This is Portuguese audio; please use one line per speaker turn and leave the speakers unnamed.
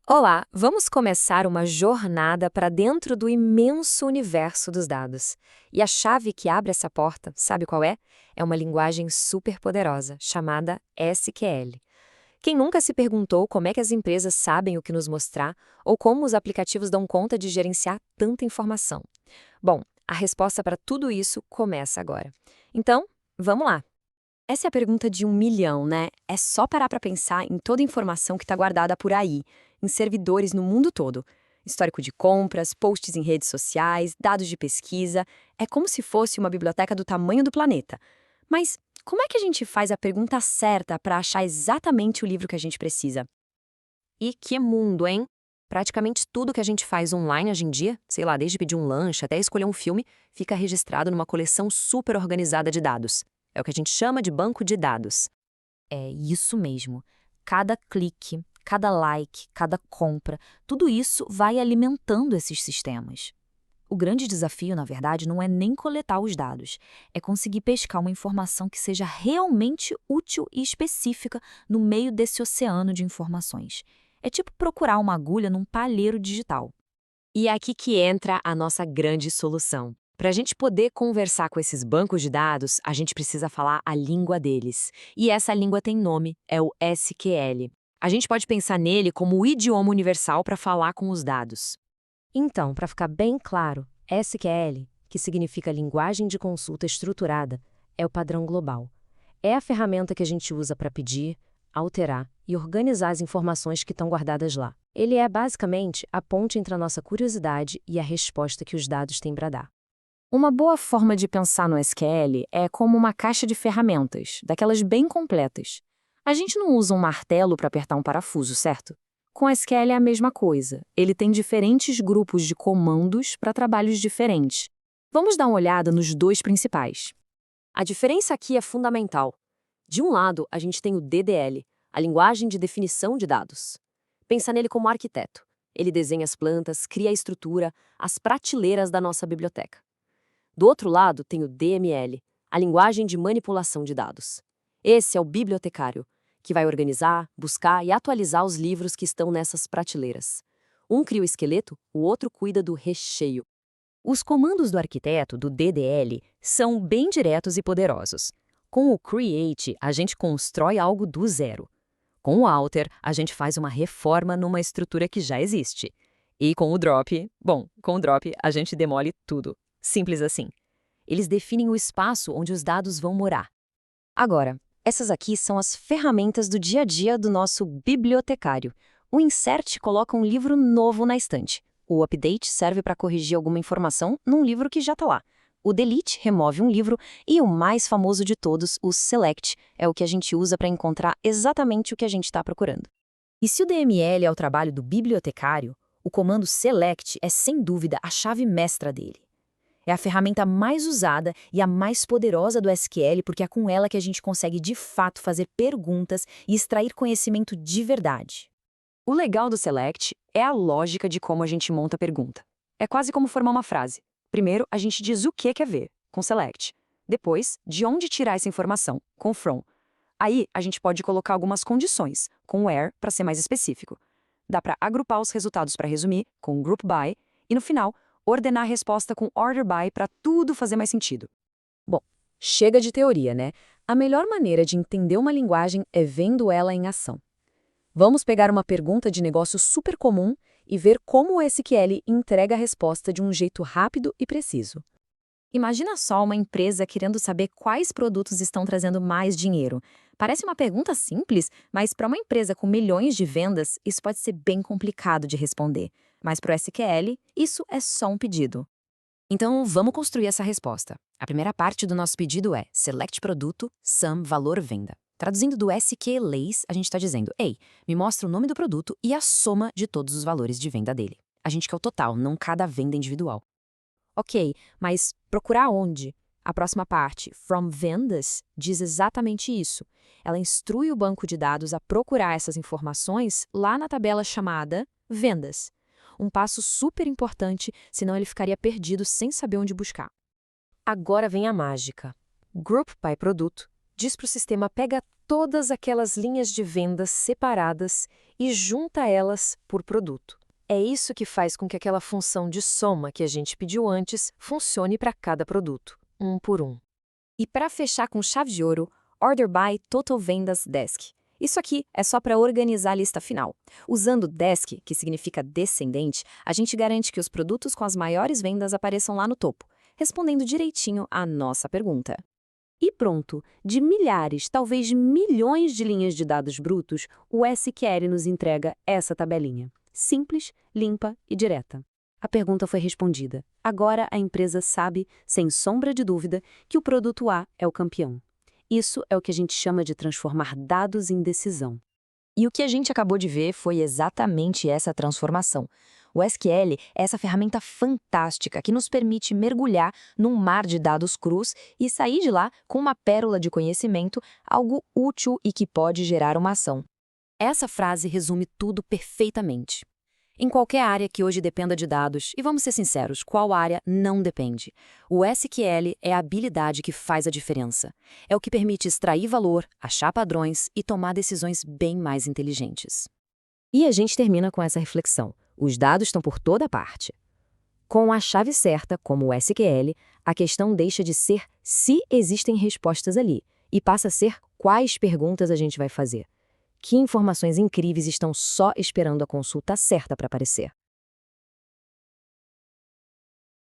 Olá, vamos começar uma jornada para dentro do imenso universo dos dados. E a chave que abre essa porta, sabe qual é? É uma linguagem superpoderosa, chamada SQL. Quem nunca se perguntou como é que as empresas sabem o que nos mostrar ou como os aplicativos dão conta de gerenciar tanta informação? Bom, a resposta para tudo isso começa agora. Então, vamos lá! Essa é a pergunta de 1 milhão, né? É só parar para pensar em toda a informação que está guardada por aí, em servidores no mundo todo. Histórico de compras, posts em redes sociais, dados de pesquisa. É como se fosse uma biblioteca do tamanho do planeta. Mas como é que a gente faz a pergunta certa para achar exatamente o livro que a gente precisa? E que mundo, hein? Praticamente tudo que a gente faz online hoje em dia, sei lá, desde pedir um lanche até escolher um filme, fica registrado numa coleção super organizada de dados. É o que a gente chama de banco de dados. É isso mesmo. Cada clique, cada like, cada compra, tudo isso vai alimentando esses sistemas. O grande desafio, na verdade, não é nem coletar os dados, é conseguir pescar uma informação que seja realmente útil e específica no meio desse oceano de informações. É tipo procurar uma agulha num palheiro digital. E é aqui que entra a nossa grande solução. Para a gente poder conversar com esses bancos de dados, a gente precisa falar a língua deles. E essa língua tem nome, é o SQL. A gente pode pensar nele como o idioma universal para falar com os dados. Então, para ficar bem claro, SQL, que significa Linguagem de Consulta Estruturada, é o padrão global. É a ferramenta que a gente usa para pedir, alterar e organizar as informações que estão guardadas lá. Ele é basicamente a ponte entre a nossa curiosidade e a resposta que os dados têm para dar. Uma boa forma de pensar no SQL é como uma caixa de ferramentas, daquelas bem completas. A gente não usa um martelo para apertar um parafuso, certo? Com o SQL é a mesma coisa. Ele tem diferentes grupos de comandos para trabalhos diferentes. Vamos dar uma olhada nos dois principais. A diferença aqui é fundamental. De um lado, a gente tem o DDL, a linguagem de definição de dados. Pensa nele como arquiteto. Ele desenha as plantas, cria a estrutura, as prateleiras da nossa biblioteca. Do outro lado, tem o DML, a linguagem de manipulação de dados. Esse é o bibliotecário, que vai organizar, buscar e atualizar os livros que estão nessas prateleiras. Um cria o esqueleto, o outro cuida do recheio. Os comandos do arquiteto, do DDL, são bem diretos e poderosos. Com o create, a gente constrói algo do zero. Com o alter, a gente faz uma reforma numa estrutura que já existe. E com o drop, a gente demole tudo. Simples assim. Eles definem o espaço onde os dados vão morar. Agora, essas aqui são as ferramentas do dia a dia do nosso bibliotecário. O insert coloca um livro novo na estante. O update serve para corrigir alguma informação num livro que já está lá. O delete remove um livro e o mais famoso de todos, o select, é o que a gente usa para encontrar exatamente o que a gente está procurando. E se o DML é o trabalho do bibliotecário, o comando select é sem dúvida a chave mestra dele. É a ferramenta mais usada e a mais poderosa do SQL porque é com ela que a gente consegue de fato fazer perguntas e extrair conhecimento de verdade. O legal do Select é a lógica de como a gente monta a pergunta. É quase como formar uma frase. Primeiro, a gente diz o que quer ver, com Select. Depois, de onde tirar essa informação, com From. Aí, a gente pode colocar algumas condições, com Where, para ser mais específico. Dá para agrupar os resultados para resumir, com Group By. E no final, ordenar a resposta com Order By para tudo fazer mais sentido. Bom, chega de teoria, né? A melhor maneira de entender uma linguagem é vendo ela em ação. Vamos pegar uma pergunta de negócio super comum e ver como o SQL entrega a resposta de um jeito rápido e preciso. Imagina só uma empresa querendo saber quais produtos estão trazendo mais dinheiro. Parece uma pergunta simples, mas para uma empresa com milhões de vendas, isso pode ser bem complicado de responder. Mas para o SQL, isso é só um pedido. Então, vamos construir essa resposta. A primeira parte do nosso pedido é Select Produto, Sum, Valor, Venda. Traduzindo do SQLace, a gente está dizendo, ei, me mostra o nome do produto e a soma de todos os valores de venda dele. A gente quer o total, não cada venda individual. Ok, mas procurar onde? A próxima parte, From Vendas, diz exatamente isso. Ela instrui o banco de dados a procurar essas informações lá na tabela chamada Vendas. Um passo super importante, senão ele ficaria perdido sem saber onde buscar. Agora vem a mágica. Group by Produto diz para o sistema pega todas aquelas linhas de vendas separadas e junta elas por produto. É isso que faz com que aquela função de soma que a gente pediu antes funcione para cada produto, um por um. E para fechar com chave de ouro, Order by Total Vendas Desk. Isso aqui é só para organizar a lista final. Usando Desk, que significa descendente, a gente garante que os produtos com as maiores vendas apareçam lá no topo, respondendo direitinho à nossa pergunta. E pronto, de milhares, talvez milhões de linhas de dados brutos, o SQL nos entrega essa tabelinha. Simples, limpa e direta. A pergunta foi respondida. Agora a empresa sabe, sem sombra de dúvida, que o produto A é o campeão. Isso é o que a gente chama de transformar dados em decisão. E o que a gente acabou de ver foi exatamente essa transformação. O SQL é essa ferramenta fantástica que nos permite mergulhar num mar de dados crus e sair de lá com uma pérola de conhecimento, algo útil e que pode gerar uma ação. Essa frase resume tudo perfeitamente. Em qualquer área que hoje dependa de dados, e vamos ser sinceros, qual área não depende? O SQL é a habilidade que faz a diferença. É o que permite extrair valor, achar padrões e tomar decisões bem mais inteligentes. E a gente termina com essa reflexão. Os dados estão por toda parte. Com a chave certa, como o SQL, a questão deixa de ser se existem respostas ali, e passa a ser quais perguntas a gente vai fazer. Que informações incríveis estão só esperando a consulta certa para aparecer.